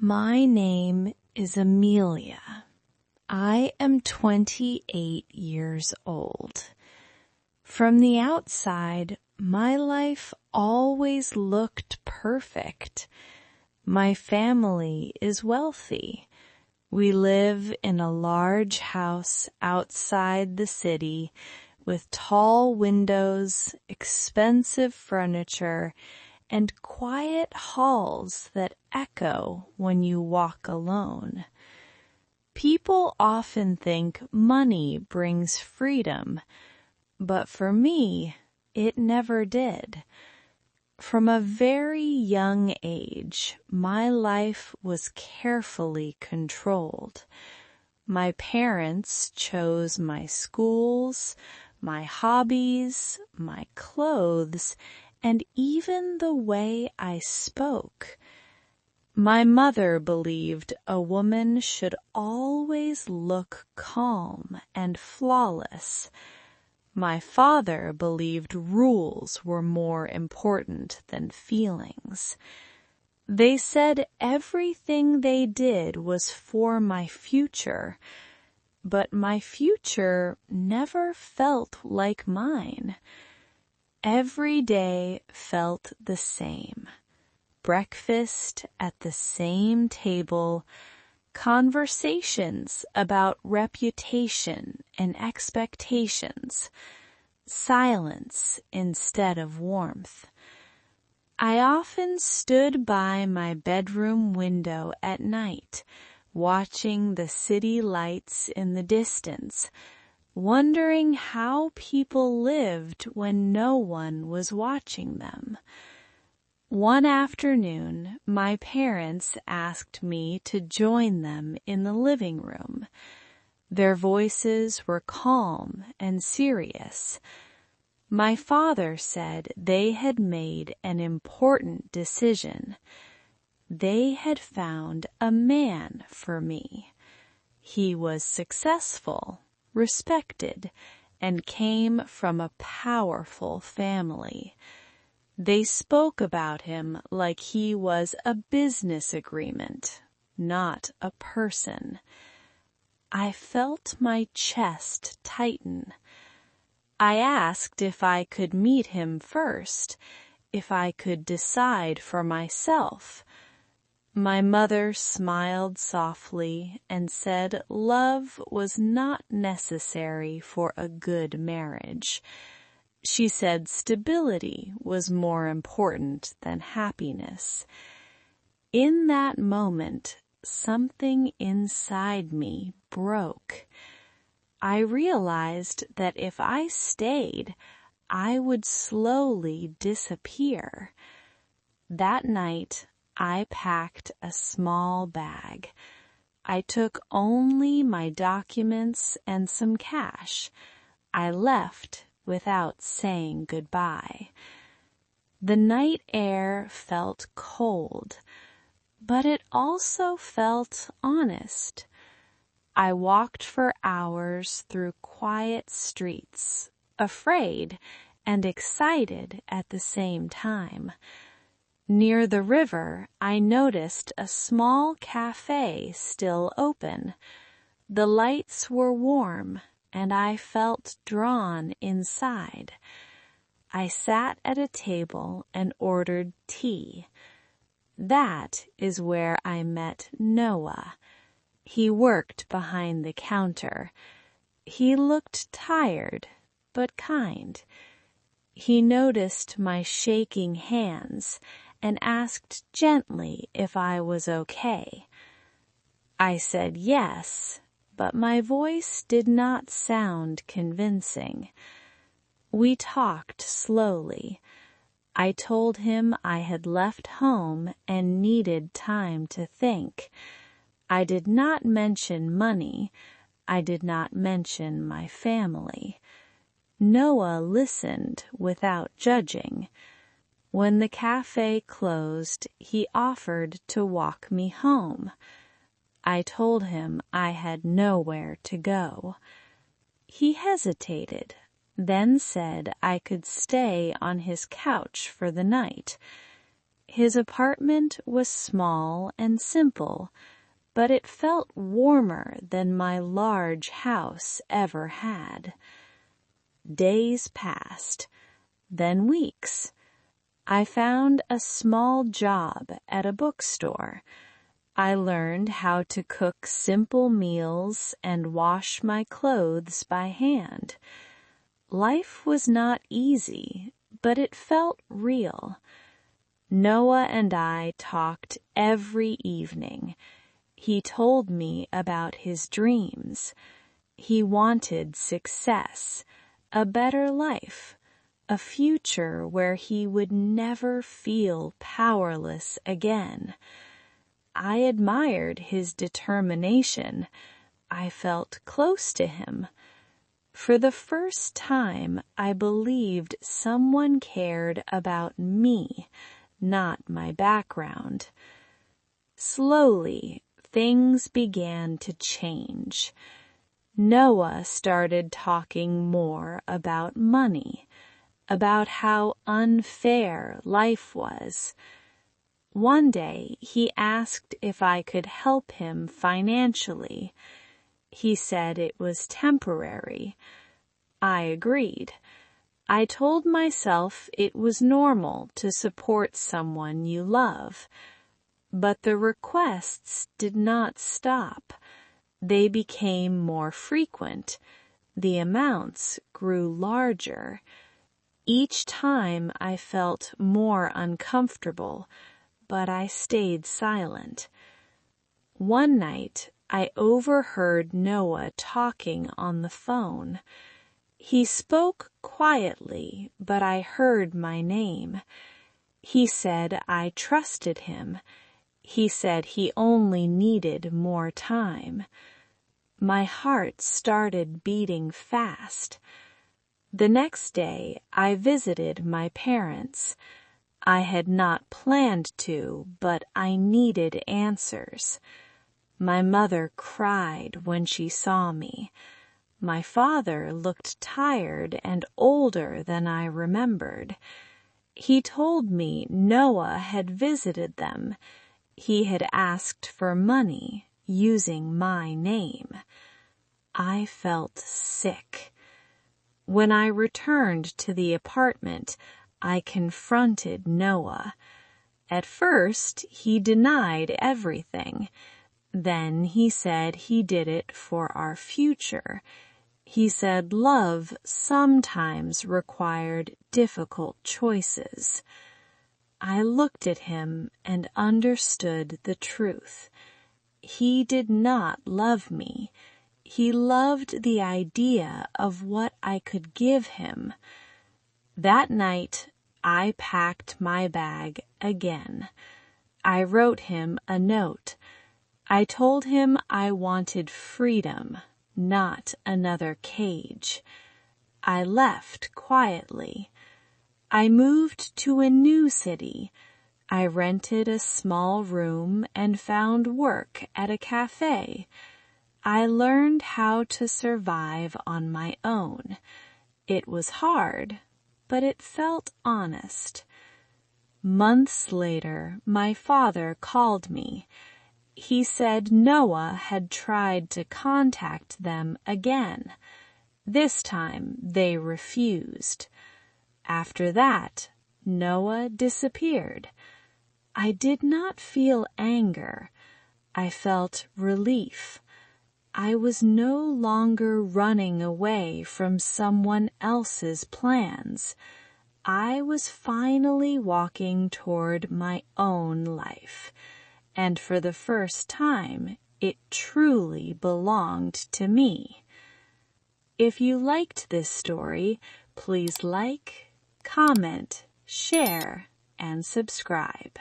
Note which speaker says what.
Speaker 1: My name is Amelia. I am 28 years old. From the outside, my life always looked perfect. My family is wealthy. We live in a large house outside the city with tall windows, expensive furniture, and quiet halls that echo when you walk alone. People often think money brings freedom, but for me, it never did. From a very young age, my life was carefully controlled. My parents chose my schools, my hobbies, my clothes, and even the way I spoke. My mother believed a woman should always look calm and flawless. My father believed rules were more important than feelings. They said everything they did was for my future, but my future never felt like mine. Every day felt the same. Breakfast at the same table, conversations about reputation and expectations, silence instead of warmth. I often stood by my bedroom window at night, watching the city lights in the distance, wondering how people lived when no one was watching them. One afternoon, my parents asked me to join them in the living room. Their voices were calm and serious. My father said they had made an important decision. They had found a man for me. He was successful, respected, and came from a powerful family. They spoke about him like he was a business agreement, not a person. I felt my chest tighten. I asked if I could meet him first, if I could decide for myself. My mother smiled softly and said love was not necessary for a good marriage. She said stability was more important than happiness. In that moment, something inside me broke. I realized that if I stayed, I would slowly disappear. That night, I packed a small bag. I took only my documents and some cash. I left without saying goodbye. The night air felt cold, but it also felt honest. I walked for hours through quiet streets, afraid and excited at the same time. Near the river, I noticed a small cafe still open. The lights were warm, and I felt drawn inside. I sat at a table and ordered tea. That is where I met Noah. He worked behind the counter. He looked tired, but kind. He noticed my shaking hands and asked gently if I was okay. I said yes, but my voice did not sound convincing. We talked slowly. I told him I had left home and needed time to think. I did not mention money. I did not mention my family. Noah listened without judging. When the cafe closed, he offered to walk me home. I told him I had nowhere to go. He hesitated, then said I could stay on his couch for the night. His apartment was small and simple, but it felt warmer than my large house ever had. Days passed, then weeks. I found a small job at a bookstore. I learned how to cook simple meals and wash my clothes by hand. Life was not easy, but it felt real. Noah and I talked every evening. He told me about his dreams. He wanted success, a better life, a future where he would never feel powerless again. I admired his determination. I felt close to him. For the first time, I believed someone cared about me, not my background. Slowly, things began to change. Noah started talking more about money, about how unfair life was. One day, he asked if I could help him financially. He said it was temporary. I agreed. I told myself it was normal to support someone you love. But the requests did not stop. They became more frequent. The amounts grew larger. Each time I felt more uncomfortable, but I stayed silent. One night, I overheard Noah talking on the phone. He spoke quietly, but I heard my name. He said I trusted him. He said he only needed more time. My heart started beating fast. The next day, I visited my parents. I had not planned to, but I needed answers. My mother cried when she saw me. My father looked tired and older than I remembered. He told me Noah had visited them. He had asked for money using my name. I felt sick. When I returned to the apartment, I confronted Noah. At first, he denied everything. Then he said he did it for our future. He said love sometimes required difficult choices. I looked at him and understood the truth. He did not love me. He loved the idea of what I could give him. That night, I packed my bag again. I wrote him a note. I told him I wanted freedom, not another cage. I left quietly. I moved to a new city. I rented a small room and found work at a cafe. I learned how to survive on my own. It was hard, but it felt honest. Months later, my father called me. He said Noah had tried to contact them again. This time they refused. After that, Noah disappeared. I did not feel anger. I felt relief. I was no longer running away from someone else's plans. I was finally walking toward my own life. And for the first time, it truly belonged to me. If you liked this story, please like, comment, share, and subscribe.